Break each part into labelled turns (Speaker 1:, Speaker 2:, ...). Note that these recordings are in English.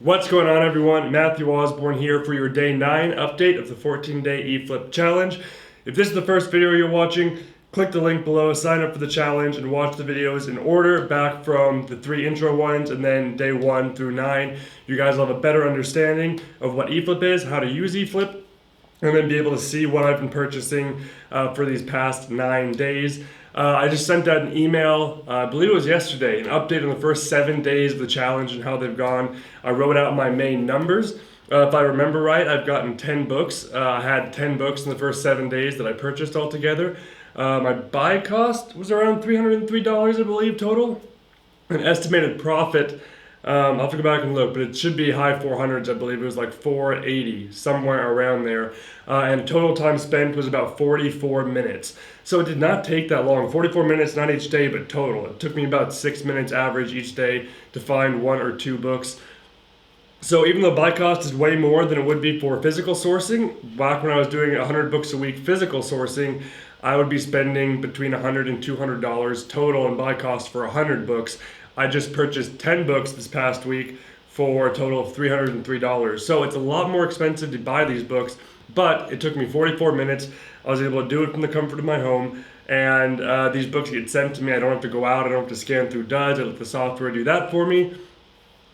Speaker 1: What's going on, everyone? Matthew Osborn here for your day 9 update of the 14-day eFLIP challenge. If this is the first video you're watching, click the link below, sign up for the challenge, and watch the videos in order back from the 3 intro ones and then day 1 through 9. You guys will have a better understanding of what eFLIP is, how to use eFLIP, and then be able to see what I've been purchasing for these past 9 days. I just sent out an email, I believe it was yesterday, an update on the first 7 days of the challenge and how they've gone. I wrote out my main numbers. If I remember right, I've gotten 10 books. I had 10 books in the first 7 days that I purchased altogether. My buy cost was around $303, I believe, total. An estimated profit, I'll have to go back and look, but it should be high 400s. I believe it was like 480, somewhere around there. And total time spent was about 44 minutes. So it did not take that long. 44 minutes, not each day, but total. It took me about 6 minutes average each day to find 1 or 2 books. So even though buy cost is way more than it would be for physical sourcing, back when I was doing 100 books a week physical sourcing, I would be spending between $100 and $200 total in buy cost for 100 books. I just purchased 10 books this past week for a total of $303. So it's a lot more expensive to buy these books, but it took me 44 minutes. I was able to do it from the comfort of my home, and these books get sent to me. I don't have to go out. I don't have to scan through duds. I let the software do that for me.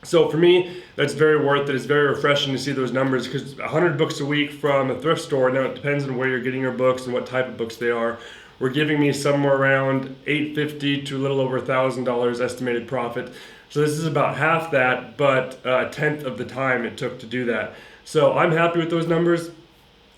Speaker 1: So for me, that's very worth it. It's very refreshing to see those numbers because 100 books a week from a thrift store, now it depends on where you're getting your books and what type of books they are, were giving me somewhere around $850 to a little over $1,000 estimated profit. So this is about half that, but a tenth of the time it took to do that. So I'm happy with those numbers.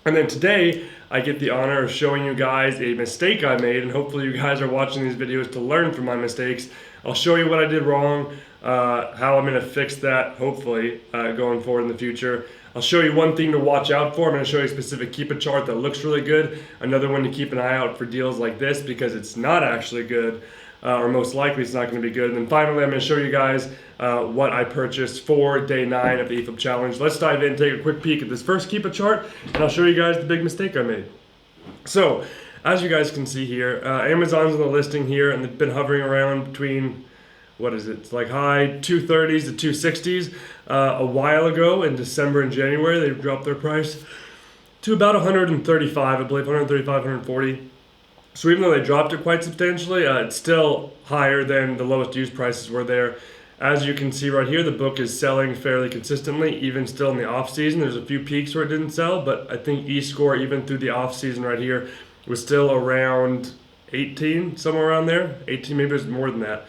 Speaker 1: And then today, I get the honor of showing you guys a mistake I made, and hopefully you guys are watching these videos to learn from my mistakes. I'll show you what I did wrong, how I'm going to fix that, hopefully, going forward in the future. I'll show you one thing to watch out for. I'm going to show you a specific keep a chart that looks really good. Another one to keep an eye out for deals like this because it's not actually good, or most likely it's not going to be good. And then finally, I'm going to show you guys what I purchased for day 9 of the eFLIP challenge. Let's dive in and take a quick peek at this first keep a chart, and I'll show you guys the big mistake I made. So, as you guys can see here, Amazon's on the listing here, and they've been hovering around between, what is it? It's like high 230s to 260s. A while ago in December and January, they dropped their price to about 135, I believe, 135, 140. So even though they dropped it quite substantially, it's still higher than the lowest used prices were there. As you can see right here, the book is selling fairly consistently, even still in the off season. There's a few peaks where it didn't sell, but I think eScore, even through the off season right here, was still around 18, somewhere around there. 18, maybe it was more than that.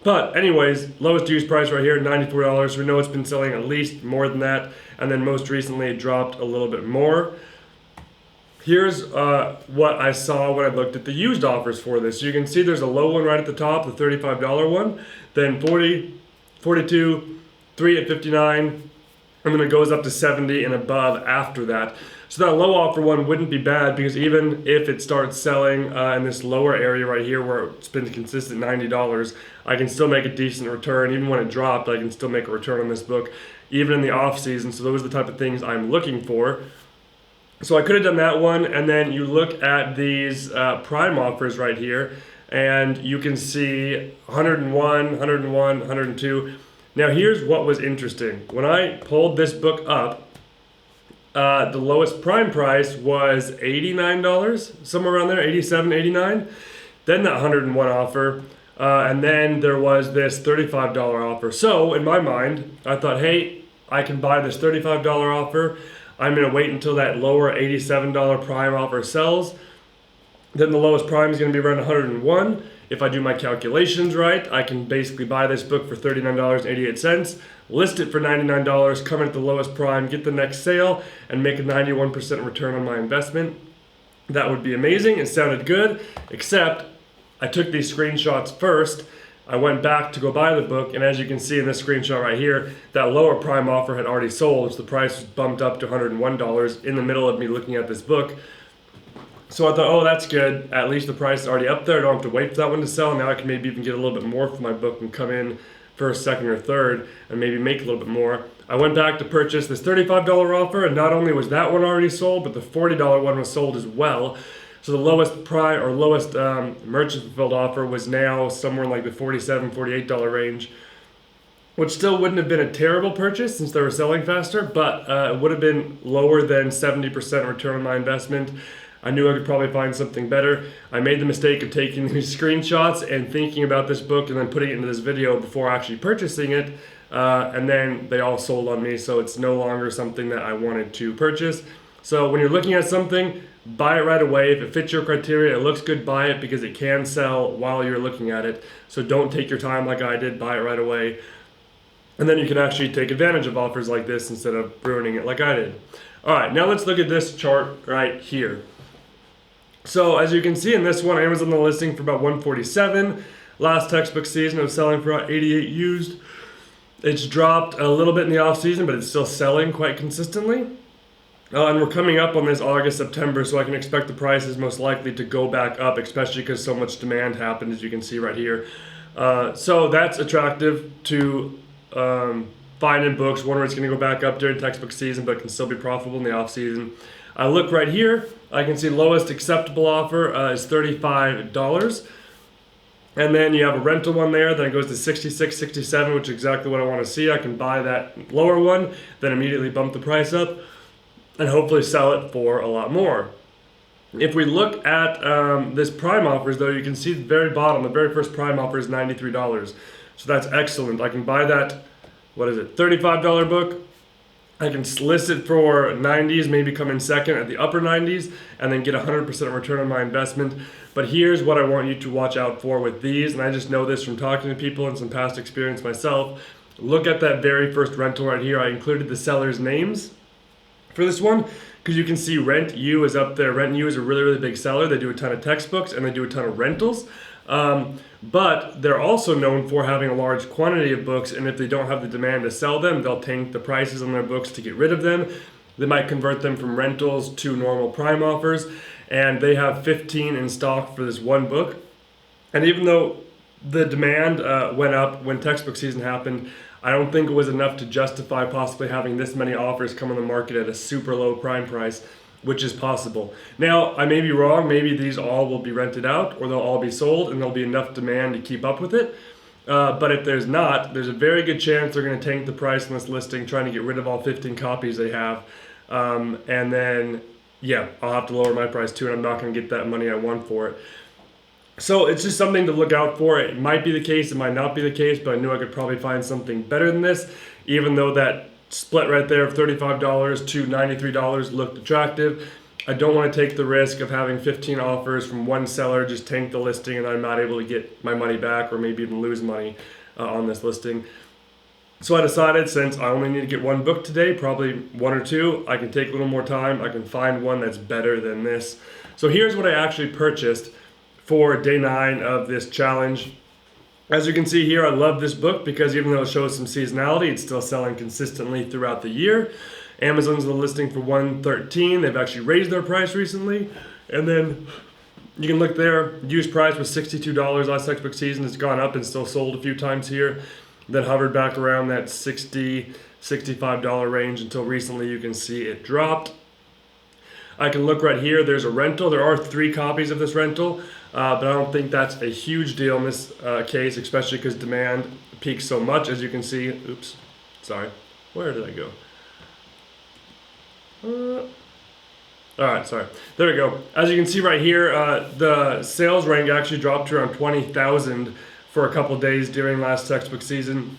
Speaker 1: But anyways, lowest used price right here, $94. We know it's been selling at least more than that. And then most recently it dropped a little bit more. Here's what I saw when I looked at the used offers for this. So you can see there's a low one right at the top, the $35 one. Then 40, 42, 3 at 59. And then it goes up to 70 and above after that. So that low offer one wouldn't be bad because even if it starts selling in this lower area right here where it's been consistent $90, I can still make a decent return. Even when it dropped, I can still make a return on this book, even in the off season. So those are the type of things I'm looking for. So I could have done that one, and then you look at these prime offers right here, and you can see 101, 101, 102. Now here's what was interesting. When I pulled this book up, the lowest prime price was $89, somewhere around there, 87, 89. Then that 101 offer, and then there was this $35 offer. So in my mind, I thought, hey, I can buy this $35 offer. I'm going to wait until that lower $87 prime offer sells. Then the lowest prime is going to be around 101. If I do my calculations right, I can basically buy this book for $39.88, list it for $99, come in at the lowest prime, get the next sale, and make a 91% return on my investment. That would be amazing. It sounded good, except I took these screenshots first. I went back to go buy the book, and as you can see in this screenshot right here, that lower prime offer had already sold, so the price was bumped up to $101 in the middle of me looking at this book. So I thought, oh, that's good. At least the price is already up there. I don't have to wait for that one to sell. Now I can maybe even get a little bit more for my book and come in first, second, or third and maybe make a little bit more. I went back to purchase this $35 offer, and not only was that one already sold, but the $40 one was sold as well. So the lowest price or lowest merchant fulfilled offer was now somewhere in like the $47, $48 range. which still wouldn't have been a terrible purchase since they were selling faster, but it would have been lower than 70% return on my investment. I knew I could probably find something better. I made the mistake of taking these screenshots and thinking about this book and then putting it into this video before actually purchasing it. And then they all sold on me, so it's no longer something that I wanted to purchase. So when you're looking at something, buy it right away. If it fits your criteria, it looks good, buy it, because it can sell while you're looking at it. So don't take your time like I did, buy it right away. And then you can actually take advantage of offers like this instead of ruining it like I did. All right, now let's look at this chart right here. So as you can see in this one, Amazon the listing for about $147. Last textbook season, it was selling for about $88 used. It's dropped a little bit in the off season, but it's still selling quite consistently. And we're coming up on this August, September, so I can expect the prices most likely to go back up, especially because so much demand happened, as you can see right here. So that's attractive to find in books, one where it's going to go back up during textbook season, but can still be profitable in the off season. I look right here, I can see lowest acceptable offer is $35. And then you have a rental one there, then it goes to $66, $67, which is exactly what I want to see. I can buy that lower one, then immediately bump the price up, and hopefully sell it for a lot more. If we look at this prime offers, though, you can see the very bottom, the very first prime offer is $93. So that's excellent. I can buy that, $35 book. I can list it for 90s, maybe come in second at the upper 90s, and then get 100% return on my investment. But here's what I want you to watch out for with these, and I just know this from talking to people and some past experience myself. Look at that very first rental right here. I included the seller's names for this one, because you can see Rent U is up there. Rent U is a really, really big seller. They do a ton of textbooks and they do a ton of rentals. But they're also known for having a large quantity of books, and if they don't have the demand to sell them, they'll tank the prices on their books to get rid of them. They might convert them from rentals to normal prime offers, and they have 15 in stock for this one book. And even though the demand went up when textbook season happened, I don't think it was enough to justify possibly having this many offers come on the market at a super low prime price, which is possible. Now, I may be wrong. Maybe these all will be rented out, or they'll all be sold, and there'll be enough demand to keep up with it. But if there's not, there's a very good chance they're going to tank the price on this listing, trying to get rid of all 15 copies they have. And then, yeah, I'll have to lower my price too, and I'm not going to get that money I want for it. So it's just something to look out for. It might be the case, it might not be the case, but I knew I could probably find something better than this, even though that split right there of $35 to $93 looked attractive. I don't want to take the risk of having 15 offers from one seller just tank the listing and I'm not able to get my money back, or maybe even lose money on this listing. So I decided, since I only need to get one book today, probably one or two, I can take a little more time. I can find one that's better than this. So here's what I actually purchased for day 9 of this challenge. As you can see here, I love this book because even though it shows some seasonality, it's still selling consistently throughout the year. Amazon's the listing for $113. They've actually raised their price recently. And then you can look there, used price was $62 last textbook season. It's gone up and still sold a few times here. Then hovered back around that $60, $65 range until recently you can see it dropped. I can look right here, there's a rental. There are 3 copies of this rental, but I don't think that's a huge deal in this case, especially because demand peaks so much, as you can see. Oops, sorry, where did I go? All right, sorry, there we go. As you can see right here, the sales rank actually dropped to around 20,000 for a couple days during last textbook season.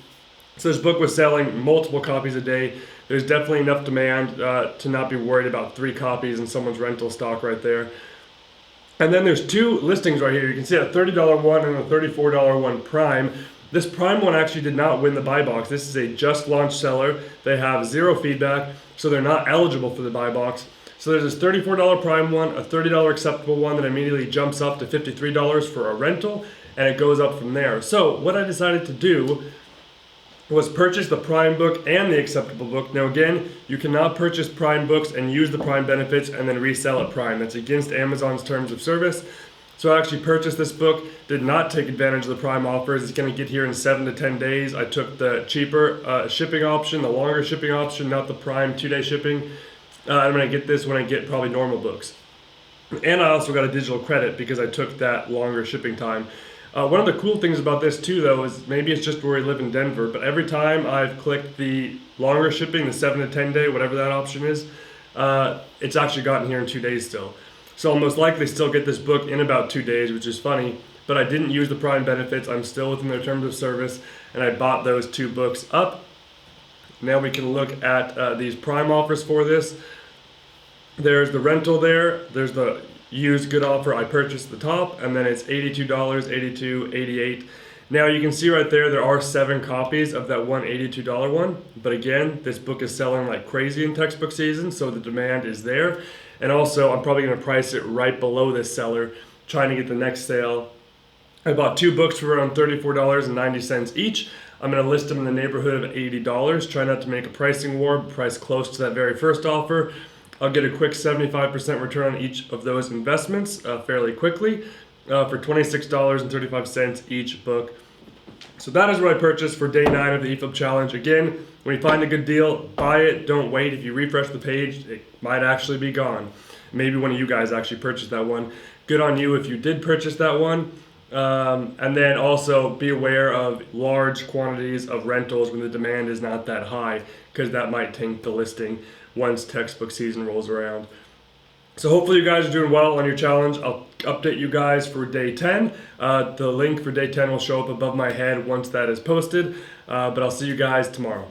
Speaker 1: So this book was selling multiple copies a day. There's definitely enough demand to not be worried about 3 copies in someone's rental stock right there. And then there's 2 listings right here. You can see a $30 one and a $34 one prime. This prime one actually did not win the buy box. This is a just launched seller. They have 0 feedback, so they're not eligible for the buy box. So there's this $34 prime one, a $30 acceptable one that immediately jumps up to $53 for a rental, and it goes up from there. So what I decided to do was purchase the prime book and the acceptable book. Now again, you cannot purchase prime books and use the prime benefits and then resell at prime. That's against Amazon's terms of service. So I actually purchased this book, did not take advantage of the prime offers. It's gonna get here in 7 to 10 days. I took the cheaper shipping option, the longer shipping option, not the prime 2-day shipping. I'm gonna get this when I get probably normal books. And I also got a digital credit because I took that longer shipping time. One of the cool things about this too, though, is maybe it's just where we live in Denver, but every time I've clicked the longer shipping, the 7 to 10 day, whatever that option is, it's actually gotten here in 2 days still. So I'll most likely still get this book in about 2 days, which is funny, but I didn't use the Prime benefits. I'm still within their terms of service, and I bought those 2 books up. Now we can look at these Prime offers for this. There's the rental there, there's the used good offer I purchased at the top, and then it's $82, $82, $88. Now you can see right there are 7 copies of that one $82 one, but again, this book is selling like crazy in textbook season, so the demand is there. And also, I'm probably going to price it right below this seller, trying to get the next sale. I bought 2 books for around $34.90 each. I'm going to list them in the neighborhood of $80. Try not to make a pricing war, but price close to that very first offer. I'll get a quick 75% return on each of those investments fairly quickly for $26.35 each book. So that is what I purchased for day 9 of the eFLIP challenge. Again, when you find a good deal, buy it, don't wait. If you refresh the page, it might actually be gone. Maybe one of you guys actually purchased that one. Good on you if you did purchase that one. And then also be aware of large quantities of rentals when the demand is not that high, because that might tank the listing once textbook season rolls around. So hopefully you guys are doing well on your challenge. I'll update you guys for day 10. The link for day 10 will show up above my head once that is posted, but I'll see you guys tomorrow.